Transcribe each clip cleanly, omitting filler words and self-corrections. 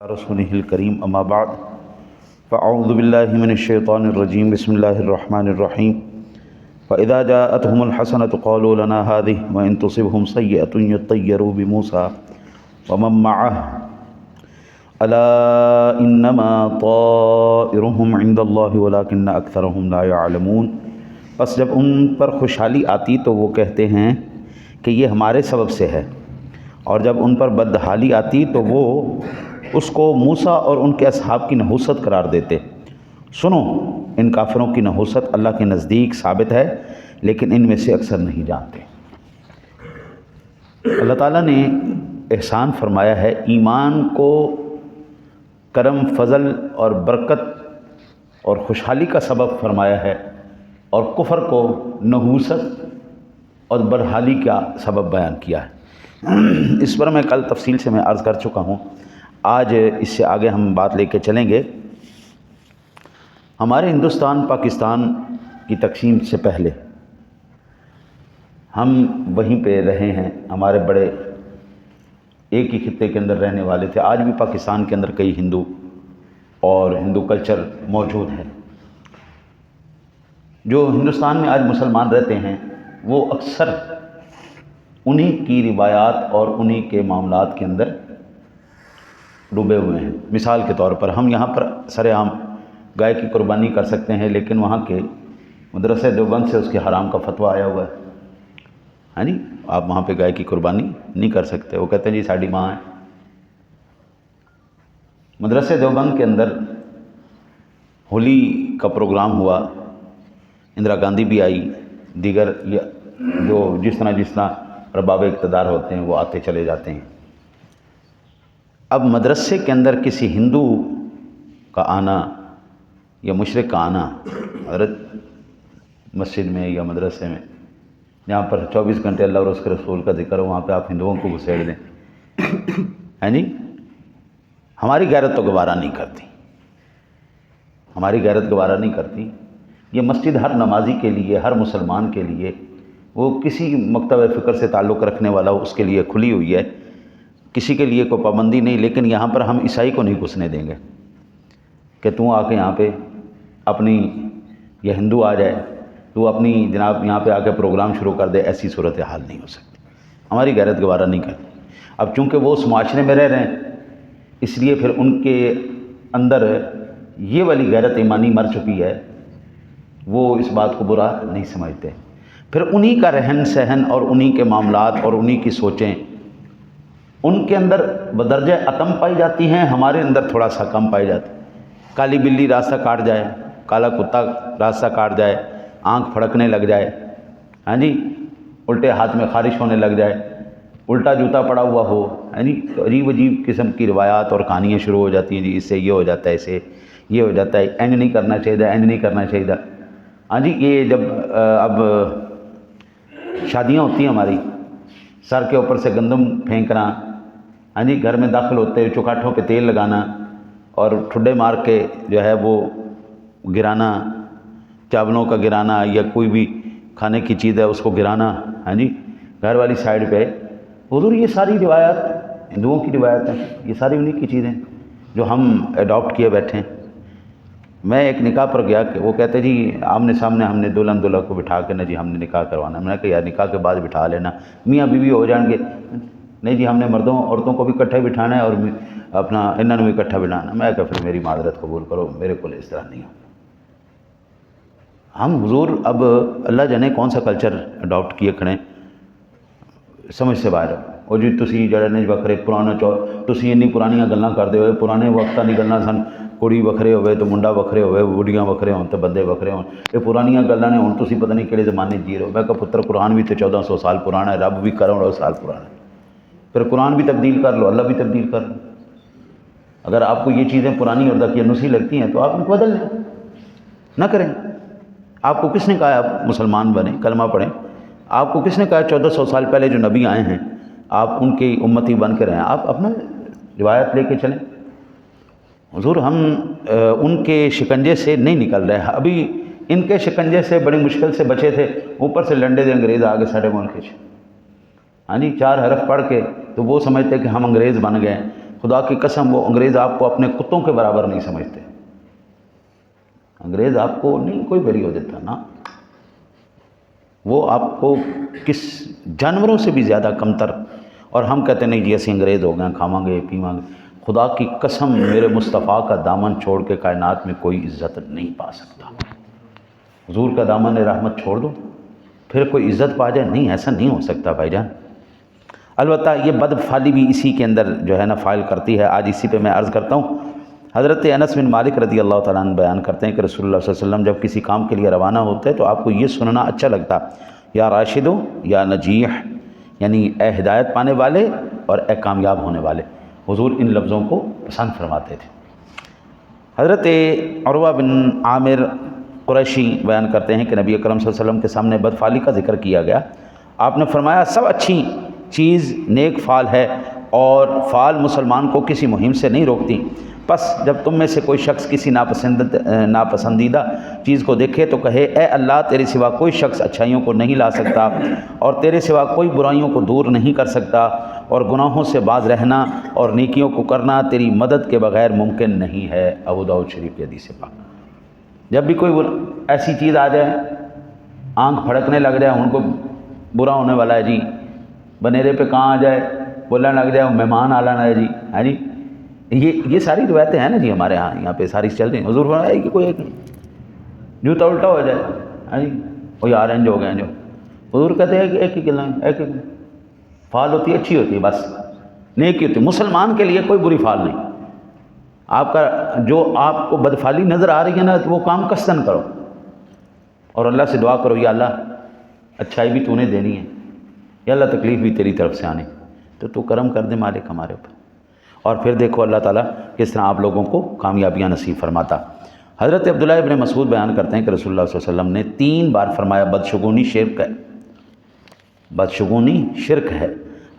رسوله الكريم أما بعد فأعوذ بالله من الشيطان الرجيم بسم الله الرحمن الرحيم فإذا جاءتهم الحسنة قالوا لنا هذه وإن تصبهم سيئة يطيروا بموسى ومن معه ألا إنما طائرهم عند الله ولكن أكثرهم لا يعلمون۔ بس جب ان پر خوشحالی آتی تو وہ کہتے ہیں کہ یہ ہمارے سبب سے ہے، اور جب ان پر بدحالی آتی تو وہ اس کو موسیٰ اور ان کے اصحاب کی نحوست قرار دیتے۔ سنو، ان کافروں کی نحوست اللہ کے نزدیک ثابت ہے، لیکن ان میں سے اکثر نہیں جانتے۔ اللہ تعالیٰ نے احسان فرمایا ہے، ایمان کو کرم، فضل اور برکت اور خوشحالی کا سبب فرمایا ہے، اور کفر کو نحوست اور بدحالی کا سبب بیان کیا ہے۔ اس پر میں کل تفصیل سے میں عرض کر چکا ہوں، آج اس سے آگے ہم بات لے کے چلیں گے۔ ہمارے ہندوستان پاکستان کی تقسیم سے پہلے ہم وہیں پہ رہے ہیں، ہمارے بڑے ایک ہی خطے کے اندر رہنے والے تھے۔ آج بھی پاکستان کے اندر کئی ہندو اور ہندو کلچر موجود ہے۔ جو ہندوستان میں آج مسلمان رہتے ہیں وہ اکثر انہی کی روایات اور انہی کے معاملات کے اندر ڈوبے ہوئے ہیں۔ مثال کے طور پر ہم یہاں پر سر عام گائے کی قربانی کر سکتے ہیں، لیکن وہاں کے مدرسہ دیوبند سے اس کے حرام کا فتویٰ آیا ہوا ہے۔ ہاں جی، آپ وہاں پہ گائے کی قربانی نہیں کر سکتے، وہ کہتے ہیں جی ساڈی ماں ہے۔ مدرسہ دیوبند کے اندر ہولی کا پروگرام ہوا، اندرا گاندھی بھی آئی، دیگر جو جس طرح ارباب اقتدار ہوتے ہیں وہ آتے چلے جاتے ہیں۔ اب مدرسے کے اندر کسی ہندو کا آنا یا مشرک کا آنا، حضرت مسجد میں یا مدرسے میں جہاں پر 24 گھنٹے اللہ اور اس کے رسول کا ذکر ہو، وہاں پہ آپ ہندوؤں کو گھسیڑ دیں، ہیں جی، ہماری غیرت تو گوارہ نہیں کرتی، ہماری غیرت گوارہ نہیں کرتی۔ یہ مسجد ہر نمازی کے لیے، ہر مسلمان کے لیے، وہ کسی مکتب فکر سے تعلق رکھنے والا ہو، اس کے لیے کھلی ہوئی ہے، کسی کے لیے کوئی پابندی نہیں۔ لیکن یہاں پر ہم عیسائی کو نہیں گھسنے دیں گے کہ تو آ کے یہاں پہ اپنی، یا ہندو آ جائے تو اپنی جناب یہاں پہ آ کے پروگرام شروع کر دے، ایسی صورتحال نہیں ہو سکتی، ہماری غیرت گوارہ نہیں کرتی۔ اب چونکہ وہ اس معاشرے میں رہ رہے ہیں، اس لیے پھر ان کے اندر یہ والی غیرت ایمانی مر چکی ہے، وہ اس بات کو برا نہیں سمجھتے۔ پھر انہی کا رہن سہن اور انہی کے معاملات اور انہی کی سوچیں ان کے اندر بدرجہ اتم پائی جاتی ہیں، ہمارے اندر تھوڑا سا کم پائی جاتی۔ کالی بلی راستہ کاٹ جائے، کالا کتا راستہ کاٹ جائے، آنکھ پھڑکنے لگ جائے، ہاں جی، الٹے ہاتھ میں خارش ہونے لگ جائے، الٹا جوتا پڑا ہوا ہو، ہاں جی، تو عجیب عجیب قسم کی روایات اور کہانیاں شروع ہو جاتی ہیں، جی اس سے یہ ہو جاتا ہے، اس سے یہ ہو جاتا ہے، اینج نہیں کرنا چاہیے، اینج نہیں کرنا چاہیے۔ ہاں جی، یہ جب اب شادیاں ہوتی ہیں ہماری، سر کے اوپر سے گندم پھینکنا، ہاں جی، گھر میں داخل ہوتے ہوئے چوکاٹھوں پہ تیل لگانا اور ٹھڈے مار کے جو ہے وہ گرانا، چاولوں کا گرانا یا کوئی بھی کھانے کی چیز ہے اس کو گرانا، ہاں جی، گھر والی سائڈ پہ۔ حضور یہ ساری روایات ہندوؤں کی روایت ہیں، یہ ساری انہی کی چیزیں جو ہم ایڈاپٹ کیے بیٹھے ہیں۔ میں ایک نکاح پر گیا کہ وہ کہتے جی آمنے سامنے ہم نے دلہن دلہا کو بٹھا کے نا جی ہم نے نکاح کروانا۔ میں نے کہا یار نکاح کے بعد بٹھا لینا، میاں بیوی ہو جائیں گے، نہیں جی ہم نے مردوں عورتوں کو بھی اکٹھے بٹھانا ہے اور اپنا انہوں نے بھی اکٹھا بٹھانا۔ میں کہا پھر میری معذرت قبول کرو، میرے کو اس طرح نہیں ہو۔ ہم حضور اب اللہ جانے کون سا کلچر اڈاپٹ کیے کھڑے، سمجھ سے باہر۔ اور جی تسی جڑے نے وکھرے پرانا تسی انہی پرانیاں گلاں کردے ہوئے، پرانے وقتاں دی گلاں سن، کڑی وکھرے ہوئے تو منڈا وکھرے ہوئے، بڑھیاں وکھرے ہون تو بندے وکھرے ہون، یہ پرانیاں گلاں نے، ہن تسی پتہ نہیں کہڑے زمانے جی رہے ہو۔ میں کہا پتر قرآن بھی تو 1400 سال پرانا ہے، رب بھی کروڑوں سال پرانا ہے، پھر قرآن بھی تبدیل کر لو، اللہ بھی تبدیل کر لو۔ اگر آپ کو یہ چیزیں پرانی اور دقیانوسی لگتی ہیں تو آپ ان کو بدل لیں، نہ کریں۔ آپ کو کس نے کہا آپ مسلمان بنیں، کلمہ پڑھیں؟ آپ کو کس نے کہا 1400 سال پہلے جو نبی آئے ہیں آپ ان کی امتی بن کے رہیں؟ آپ اپنا روایت لے کے چلیں۔ حضور ہم ان کے شکنجے سے نہیں نکل رہے، ابھی ان کے شکنجے سے بڑی مشکل سے بچے تھے، اوپر سے لنڈے دے انگریز آگے ساڑھے ملک۔ ہاں جی، 4 حرف پڑھ کے تو وہ سمجھتے کہ ہم انگریز بن گئے، خدا کی قسم وہ انگریز آپ کو اپنے کتوں کے برابر نہیں سمجھتے. انگریز آپ کو نہیں کوئی ویلیو دیتا نا، وہ آپ کو کس جانوروں سے بھی زیادہ کمتر. اور ہم کہتے نہیں جی اسی انگریز ہو گئے، کھاواں گے پیواں گے. خدا کی قسم میرے مصطفیٰ کا دامن چھوڑ کے کائنات میں کوئی عزت نہیں پا سکتا. حضور کا دامن رحمت چھوڑ دو پھر کوئی عزت پا جائے، نہیں، ایسا نہیں ہو سکتا بھائی جان. البتہ یہ بد فعلی بھی اسی کے اندر جو ہے نا فائل کرتی ہے. آج اسی پہ میں عرض کرتا ہوں. حضرت انس بن مالک رضی اللہ تعالیٰ عنہ بیان کرتے ہیں کہ رسول اللہ صلی اللہ علیہ وسلم جب کسی کام کے لیے روانہ ہوتے تو آپ کو یہ سننا اچھا لگتا، یا راشدو یا نجیح، یعنی اے ہدایت پانے والے اور اے کامیاب ہونے والے. حضور ان لفظوں کو پسند فرماتے تھے. حضرت عروہ بن عامر قریشی بیان کرتے ہیں کہ نبی اکرم صلی اللہ علیہ وسلم کے سامنے بدفعلی کا ذکر کیا گیا. آپ نے فرمایا سب اچھی چیز نیک فعل ہے، اور فعل مسلمان کو کسی مہم سے نہیں روکتی. پس جب تم میں سے کوئی شخص کسی ناپسندیدہ چیز کو دیکھے تو کہے اے اللہ تیرے سوا کوئی شخص اچھائیوں کو نہیں لا سکتا، اور تیرے سوا کوئی برائیوں کو دور نہیں کر سکتا، اور گناہوں سے باز رہنا اور نیکیوں کو کرنا تیری مدد کے بغیر ممکن نہیں ہے. ابو داؤد شریف کی حدیث پاک. جب بھی کوئی ایسی چیز آ جائے، آنکھ پھڑکنے لگ جائے، ان کو برا ہونے والا ہے جی، بنیرے پہ کہاں آ جائے بولنے لگ جائے مہمان آلانا ہے جی، ہاں جی، یہ ساری روایتیں ہیں نا جی ہمارے یہاں پہ ساری چل رہی ہیں. حضور فرمایا کہ کوئی ایک جوتا الٹا ہو جائے، ہاں جی، وہ آرنج ہو گئے جو. حضور کہتے ہیں کہ ایک ہی گلا ایک فعال ہوتی ہے، اچھی ہوتی ہے، بس نیکی ہوتی ہے. مسلمان کے لیے کوئی بری فعال نہیں. آپ کا جو آپ کو بدفعلی نظر آ رہی ہے نا تو وہ کام قصداً کرو، اور اللہ سے دعا کرو یا اللہ اچھائی بھی تو نے دینی ہے، یا اللہ تکلیف بھی تیری طرف سے آنی، تو کرم کر دے مالک ہمارے اوپر. اور پھر دیکھو اللہ تعالیٰ کس طرح آپ لوگوں کو کامیابیاں نصیب فرماتا. حضرت عبداللہ ابن مسعود بیان کرتے ہیں کہ رسول اللہ صلی اللہ علیہ وسلم نے 3 بار فرمایا بدشگونی شرک ہے، بدشگونی شرک ہے.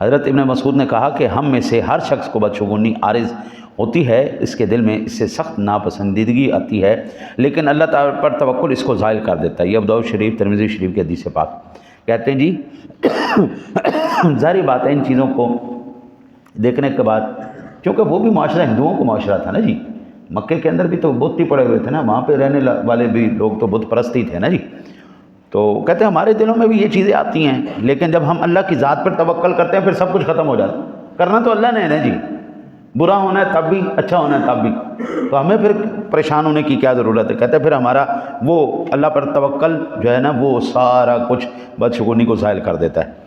حضرت ابن مسعود نے کہا کہ ہم میں سے ہر شخص کو بدشگونی عارض ہوتی ہے، اس کے دل میں اس سے سخت ناپسندیدگی آتی ہے، لیکن اللہ تعالیٰ پر توکل اس کو زائل کر دیتا ہے. یہ ابو داؤد شریف ترمذی شریف کی حدیث پاک. کہتے ہیں جی ظاہری بات ہے ان چیزوں کو دیکھنے کے بعد، کیونکہ وہ بھی معاشرہ ہندوؤں کو معاشرہ تھا نا جی. مکے کے اندر بھی تو بت ہی پڑے ہوئے تھے نا، وہاں پہ رہنے والے بھی لوگ تو بت پرست ہی تھے نا جی. تو کہتے ہیں ہمارے دلوں میں بھی یہ چیزیں آتی ہیں، لیکن جب ہم اللہ کی ذات پر توکل کرتے ہیں پھر سب کچھ ختم ہو جاتا ہے. کرنا تو اللہ نے ہے نا جی، برا ہونا ہے تب بھی، اچھا ہونا ہے تب بھی، تو ہمیں پھر پریشان ہونے کی کیا ضرورت ہے. کہتے ہیں پھر ہمارا وہ اللہ پر توکل جو ہے نا وہ سارا کچھ بدشگونی کو زائل کر دیتا ہے.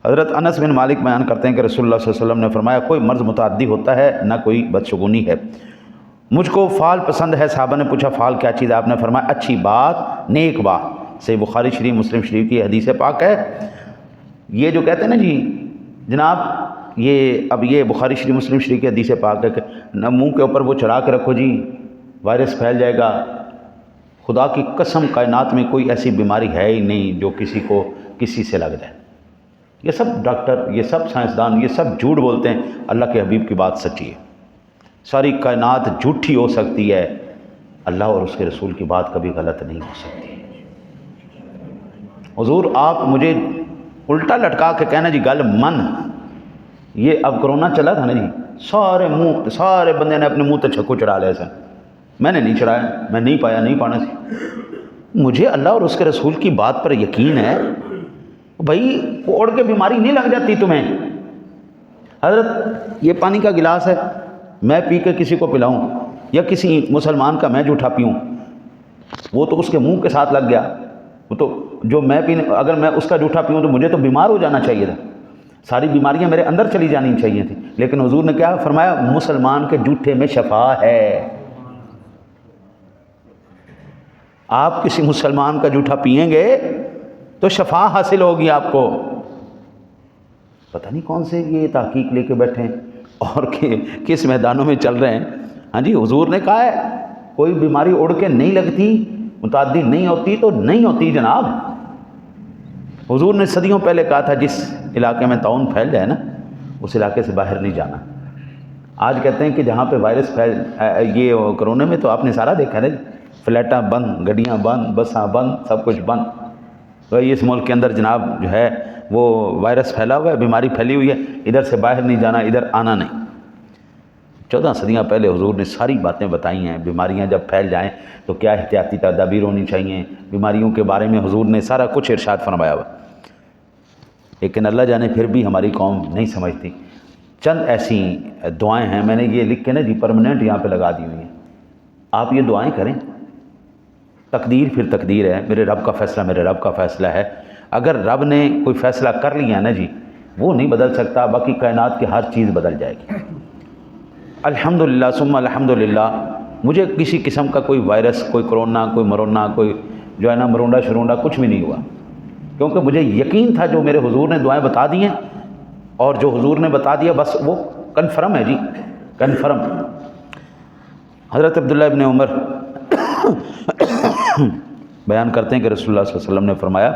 حضرت انس بن مالک بیان کرتے ہیں کہ رسول اللہ صلی اللہ علیہ وسلم نے فرمایا کوئی مرض متعدی ہوتا ہے نہ کوئی بدشگونی ہے. مجھ کو فعال پسند ہے. صحابہ نے پوچھا فعال کیا چیز ہے؟ آپ نے فرمایا اچھی بات، نیک بات. صحیح بخاری شریف مسلم شریف کی حدیث پاک ہے. یہ جو کہتے ہیں نا جی جناب، یہ اب یہ بخاری شریف مسلم شریف کی حدیث پاک ہے کہ نہ منہ کے اوپر وہ چڑھا کے رکھو جی وائرس پھیل جائے گا. خدا کی قسم کائنات میں کوئی ایسی بیماری ہے ہی نہیں جو کسی کو کسی سے لگ جائے. یہ سب ڈاکٹر، یہ سب سائنسدان، یہ سب جھوٹ بولتے ہیں. اللہ کے حبیب کی بات سچی ہے. ساری کائنات جھوٹی ہو سکتی ہے، اللہ اور اس کے رسول کی بات کبھی غلط نہیں ہو سکتی. حضور آپ مجھے الٹا لٹکا کے کہنا جی گل من. یہ اب کرونا چلا تھا نا جی، سارے بندے نے اپنے منہ تے چھکو چڑھا لیا سن. میں نے نہیں چڑھایا، میں نہیں پایا، نہیں پانا سی. مجھے اللہ اور اس کے رسول کی بات پر یقین ہے بھائی، اوڑ کے بیماری نہیں لگ جاتی تمہیں. حضرت یہ پانی کا گلاس ہے، میں پی کے کسی کو پلاؤں یا کسی مسلمان کا میں جھوٹا پیوں، وہ تو اس کے منہ کے ساتھ لگ گیا. وہ تو جو میں پینے، اگر میں اس کا جھوٹا پیوں تو مجھے تو بیمار ہو جانا چاہیے تھا، ساری بیماریاں میرے اندر چلی جانی چاہیے تھیں. لیکن حضور نے کیا فرمایا؟ مسلمان کے جھوٹے میں شفا ہے. آپ کسی مسلمان کا جھوٹا پئیں گے تو شفا حاصل ہوگی آپ کو. پتہ نہیں کون سے یہ تحقیق لے کے بیٹھے ہیں اور کس میدانوں میں چل رہے ہیں. ہاں جی، حضور نے کہا ہے کوئی بیماری اڑ کے نہیں لگتی، متعدی نہیں ہوتی تو نہیں ہوتی جناب. حضور نے صدیوں پہلے کہا تھا جس علاقے میں طاعون پھیل جائے نا اس علاقے سے باہر نہیں جانا. آج کہتے ہیں کہ جہاں پہ وائرس یہ کرونا میں تو آپ نے سارا دیکھا نا، فلیٹاں بند، گڈیاں بند، بساں بند، سب کچھ بند. تو اس ملک کے اندر جناب جو ہے وہ وائرس پھیلا ہوا ہے، بیماری پھیلی ہوئی ہے، ادھر سے باہر نہیں جانا، ادھر آنا نہیں. 14 صدیاں پہلے حضور نے ساری باتیں بتائی ہیں. بیماریاں جب پھیل جائیں تو کیا احتیاطی تدابیر ہونی چاہیے, بیماریوں کے بارے میں حضور نے سارا کچھ ارشاد فرمایا ہوا. لیکن اللہ جانے پھر بھی ہماری قوم نہیں سمجھتی. چند ایسی دعائیں ہیں, میں نے یہ لکھ کے نا جی پرماننٹ یہاں پہ لگا دی ہوئی ہیں. آپ یہ دعائیں کریں. تقدیر پھر تقدیر ہے, میرے رب کا فیصلہ میرے رب کا فیصلہ ہے. اگر رب نے کوئی فیصلہ کر لیا نا جی, وہ نہیں بدل سکتا. باقی کائنات کی ہر چیز بدل جائے گی. الحمدللہ ثم الحمدللہ مجھے کسی قسم کا کوئی وائرس, کوئی کرونا, کوئی مرونا, کوئی جو ہے نا مرونڈا شرونڈا کچھ بھی نہیں ہوا, کیونکہ مجھے یقین تھا جو میرے حضور نے دعائیں بتا دی ہیں, اور جو حضور نے بتا دیا بس وہ کنفرم ہے جی, کنفرم. حضرت عبداللہ ابن عمر بیان کرتے ہیں کہ رسول اللہ صلی اللہ علیہ وسلم نے فرمایا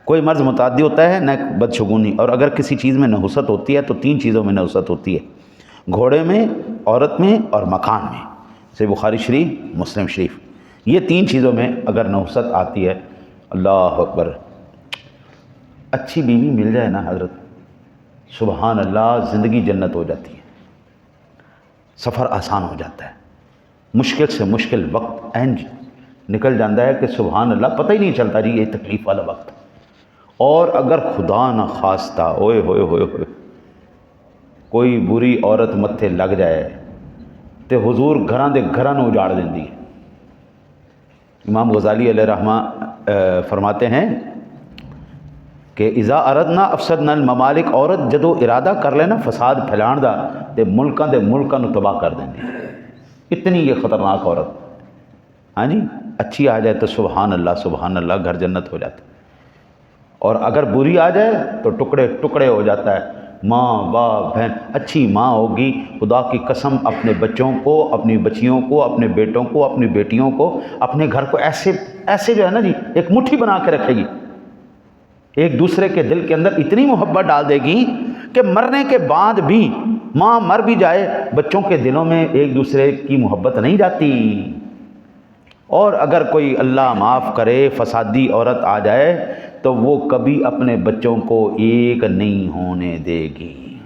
کوئی مرض متعدی ہوتا ہے, نہ بدشگونی, اور اگر کسی چیز میں نحوست ہوتی ہے تو 3 چیزوں میں نحوست ہوتی ہے, گھوڑے میں, عورت میں اور مکان میں. سے بخاری شریف, مسلم شریف. یہ 3 چیزوں میں اگر نحوست آتی ہے, اللہ اکبر, اچھی بیوی مل جائے نا حضرت, سبحان اللہ, زندگی جنت ہو جاتی ہے, سفر آسان ہو جاتا ہے, مشکل سے مشکل وقت اینج نکل جاتا ہے کہ سبحان اللہ پتہ ہی نہیں چلتا جی یہ تکلیف والا وقت. اور اگر خدا نہ خواستہ اوئے ہوئے ہوئے ہوئے کوئی بری عورت متھے لگ جائے تو حضور گھراں دے گھراں نوں اجاڑ دیندی ہے. امام غزالی علیہ رحمہ فرماتے ہیں کہ اذا اردنا افسدنا الممالک, عورت جدو ارادہ کر لینا فساد پھیلان دا تے ملکاں نو تباہ کر دیندی. اتنی یہ خطرناک عورت, ہاں جی, اچھی آ جائے تو سبحان اللہ گھر جنت ہو جاتا ہے, اور اگر بری آ جائے تو ٹکڑے ٹکڑے ہو جاتا ہے. ماں باپ بہن, اچھی ماں ہوگی خدا کی قسم اپنے بچوں کو, اپنی بچیوں کو, اپنے بیٹوں کو, اپنی بیٹیوں کو, اپنے گھر کو ایسے جو ہے نا جی ایک مٹھی بنا کے رکھے گی. ایک دوسرے کے دل کے اندر اتنی محبت ڈال دے گی کہ مرنے کے بعد بھی, ماں مر بھی جائے, بچوں کے دلوں میں ایک دوسرے کی محبت نہیں جاتی. اور اگر کوئی اللہ معاف کرے فسادی عورت آ جائے تو وہ کبھی اپنے بچوں کو ایک نہیں ہونے دے گی.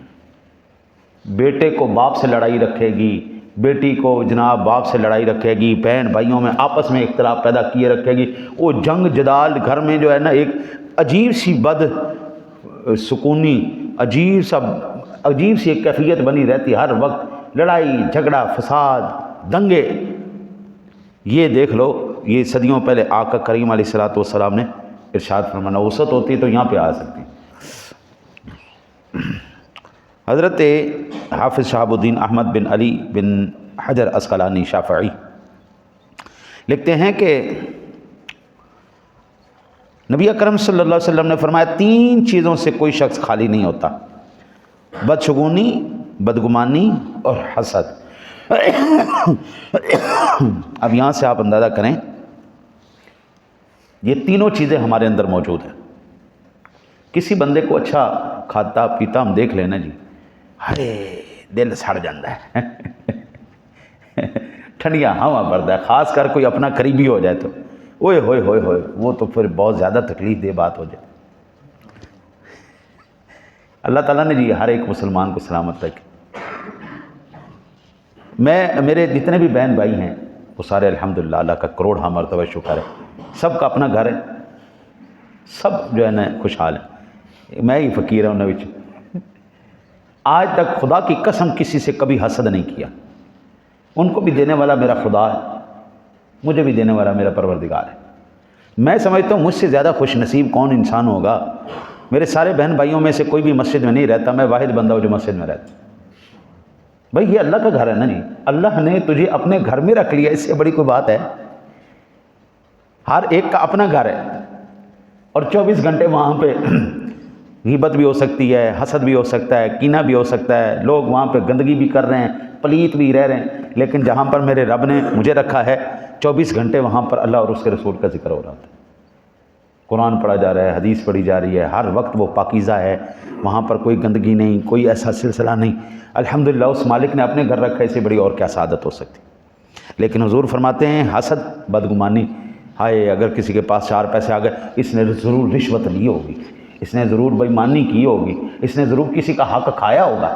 بیٹے کو باپ سے لڑائی رکھے گی, بیٹی کو جناب باپ سے لڑائی رکھے گی, بہن بھائیوں میں آپس میں اختلاف پیدا کیے رکھے گی. وہ جنگ جدال گھر میں جو ہے نا ایک عجیب سی بد سکونی, عجیب سی ایک کیفیت بنی رہتی, ہر وقت لڑائی جھگڑا فساد دنگے. یہ دیکھ لو, یہ صدیوں پہلے آقا کریم علیہ الصلوۃ والسلام نے ارشاد فرمانا. وسعت ہوتی تو یہاں پہ آ سکتی. حضرت حافظ شہاب الدین احمد بن علی بن حجر عسقلانی شافعی لکھتے ہیں کہ نبی اکرم صلی اللہ علیہ وسلم نے فرمایا 3 چیزوں سے کوئی شخص خالی نہیں ہوتا, بدشگونی, بدگمانی اور حسد. اب یہاں سے آپ اندازہ کریں, یہ تینوں چیزیں ہمارے اندر موجود ہیں. کسی بندے کو اچھا کھاتا پیتا ہم دیکھ لینا جی, ارے دل سڑ جاتا ہے, ٹھنڈیاں ہوا بڑھتا ہے, خاص کر کوئی اپنا قریبی ہو جائے تو اوئے ہوئے ہوئے ہوئے, وہ تو پھر بہت زیادہ تکلیف دہ بات ہو جائے. اللہ تعالیٰ نے جی ہر ایک مسلمان کو سلامت رکھے. میرے جتنے بھی بہن بھائی ہیں وہ سارے الحمدللہ اللہ کا کروڑ مرتبہ شکر ہے, سب کا اپنا گھر ہے, سب جو ہے نا خوشحال ہیں. میں ہی فقیر ہوں انہوں وچ. آج تک خدا کی قسم کسی سے کبھی حسد نہیں کیا. ان کو بھی دینے والا میرا خدا ہے, مجھے بھی دینے والا میرا پروردگار ہے. میں سمجھتا ہوں مجھ سے زیادہ خوش نصیب کون انسان ہوگا. میرے سارے بہن بھائیوں میں سے کوئی بھی مسجد میں نہیں رہتا, میں واحد بندہ ہوں جو مسجد میں رہتا. بھائی یہ اللہ کا گھر ہے نا جی, اللہ نے تجھے اپنے گھر میں رکھ لیا, اس سے بڑی کوئی بات ہے. ہر ایک کا اپنا گھر ہے, اور 24 گھنٹے وہاں پہ غیبت بھی ہو سکتی ہے, حسد بھی ہو سکتا ہے, کینہ بھی ہو سکتا ہے, لوگ وہاں پہ گندگی بھی کر رہے ہیں, پلیت بھی رہ رہے ہیں. لیکن جہاں پر میرے رب نے مجھے رکھا ہے 24 گھنٹے وہاں پر اللہ اور اس کے رسول کا ذکر ہو رہا ہے, قرآن پڑھا جا رہا ہے, حدیث پڑھی جا رہی ہے, ہر وقت وہ پاکیزہ ہے, وہاں پر کوئی گندگی نہیں, کوئی ایسا سلسلہ نہیں. الحمدللہ اس مالک نے اپنے گھر رکھا ہے, اس سے بڑی اور کیا سعادت ہو سکتی. لیکن حضور فرماتے ہیں حسد, بدگمانی, ہائے اگر کسی کے پاس 4 پیسے آ گئے, اس نے ضرور رشوت لی ہوگی, اس نے ضرور بےایمانی کی ہوگی, اس نے ضرور کسی کا حق کھایا ہوگا.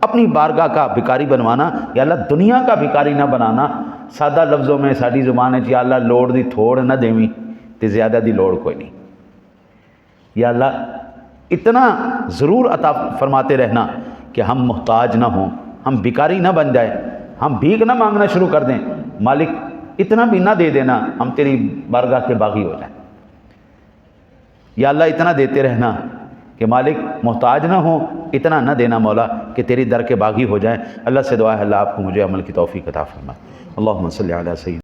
اپنی بارگاہ کا بھکاری بنوانا، یا اللہ دنیا کا بھکاری نہ بنانا۔ سادہ لفظوں میں ساری زبان ہے، یا اللہ لوڑ دی تھوڑ نہ دیویں تے زیادہ دی لوڑ کوئی نہیں۔ یا اللہ اتنا ضرور عطا فرماتے رہنا کہ ہم محتاج نہ ہوں، ہم بھکاری نہ بن جائیں، ہم بھیک نہ مانگنا شروع کر دیں۔ مالک اتنا بھی نہ دے دینا ہم تیری بارگاہ کے باغی ہو جائیں۔ یا اللہ اتنا دیتے رہنا کہ مالک محتاج نہ ہوں، اتنا نہ دینا مولا کہ تیری در کے باغی ہو جائیں۔ اللہ سے دعا ہے اللہ آپ کو مجھے عمل کی توفیق عطا فرمائے۔ اللہم صلی علی سیدنا